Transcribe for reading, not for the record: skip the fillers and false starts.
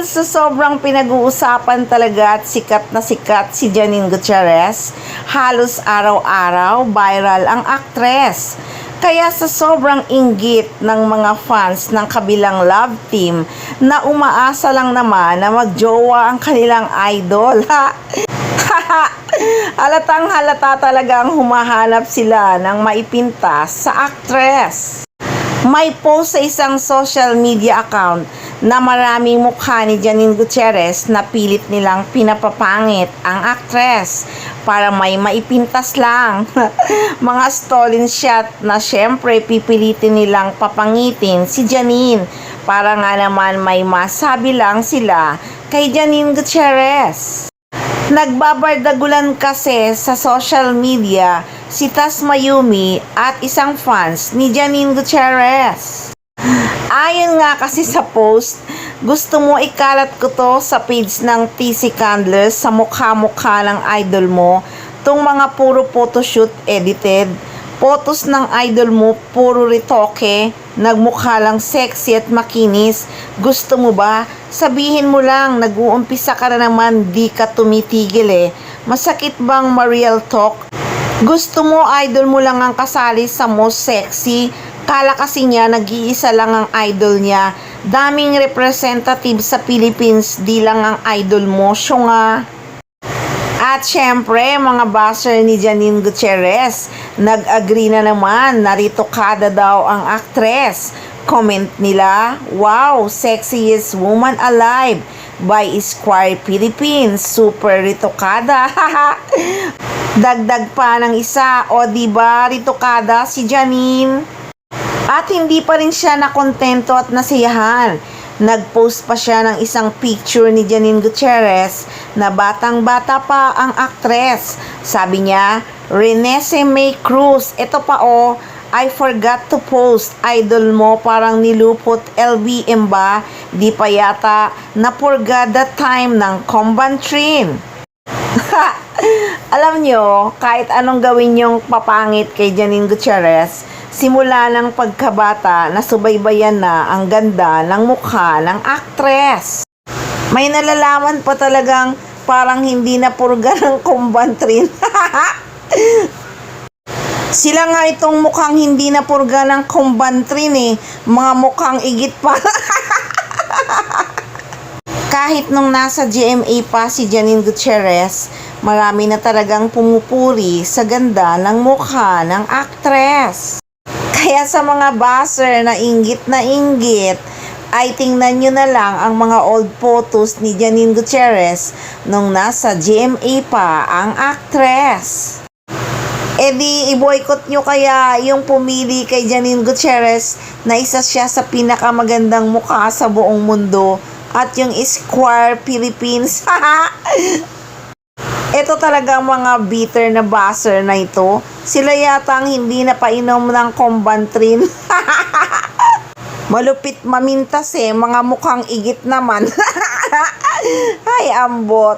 sa sobrang pinag-uusapan talaga at sikat na sikat si Janine Gutierrez, halos araw-araw viral ang aktres. Kaya sa sobrang inggit ng mga fans ng kabilang love team na umaasa lang naman na magjowa ang kanilang idol. Halatang halata talagang humahanap sila ng maipintas sa aktres. May post sa isang social media account na maraming mukha ni Janine Gutierrez na pilit nilang pinapapangit ang aktres para may maipintas lang. Mga stolen shot na syempre pipilitin nilang papangitin si Janine para nga naman may masabi lang sila kay Janine Gutierrez. Nagbabardagulan kasi sa social media si Tas Mayumi at isang fans ni Janine Gutierrez. Ayon nga kasi sa post, gusto mo ikalat ko to sa page ng TC Candles sa mukha-mukha ng idol mo, tong mga puro photoshoot edited, photos ng idol mo puro retoke, nagmukha lang sexy at makinis. Gusto mo ba? Sabihin mo lang, nag-uumpisa ka na naman, di ka tumitigil eh. Masakit bang ma-real talk? Gusto mo idol mo lang ang kasali sa most sexy? Kala kasi niya nag-iisa lang ang idol niya. Daming representative sa Philippines, di lang ang idol mo. Siya nga. At syempre, mga buzzer ni Janine Gutierrez, nag-agree na naman na ritokada daw ang aktres. Comment nila, wow, sexiest woman alive by Esquire Philippines, super ritokada. Dagdag pa ng isa, o diba ritokada si Janine? At hindi pa rin siya nakontento at nasiyahan. Nag-post pa siya ng isang picture ni Janine Gutierrez na batang-bata pa ang aktres. Sabi niya, Renese May Cruz, ito pa I forgot to post, idol mo parang nilupot LBM ba? Di pa yata napurga that time ng Combantrin. Alam nyo, kahit anong gawin yung papangit kay Janine Gutierrez, simula ng pagkabata na subaybayan na ang ganda ng mukha ng aktres. May nalalaman pa talagang parang hindi na purga ng Combantrin. Sila nga itong mukhang hindi na purga ng Combantrin eh. Mga mukhang igit pa. Kahit nung nasa GMA pa si Janine Gutierrez, marami na talagang pumupuri sa ganda ng mukha ng aktres. Kaya sa mga buzzer na inggit, ay tingnan nyo na lang ang mga old photos ni Janine Gutierrez nung nasa GMA pa ang aktres. E di i-boycott nyo kaya yung pumili kay Janine Gutierrez na isa siya sa pinakamagandang mukha sa buong mundo at yung Esquire Philippines. Ito talaga mga bitter na buzzer na ito. Sila yata ang hindi napainom ng Combantrin. Malupit mamintas eh, mga mukhang igit naman. Ay, ambot.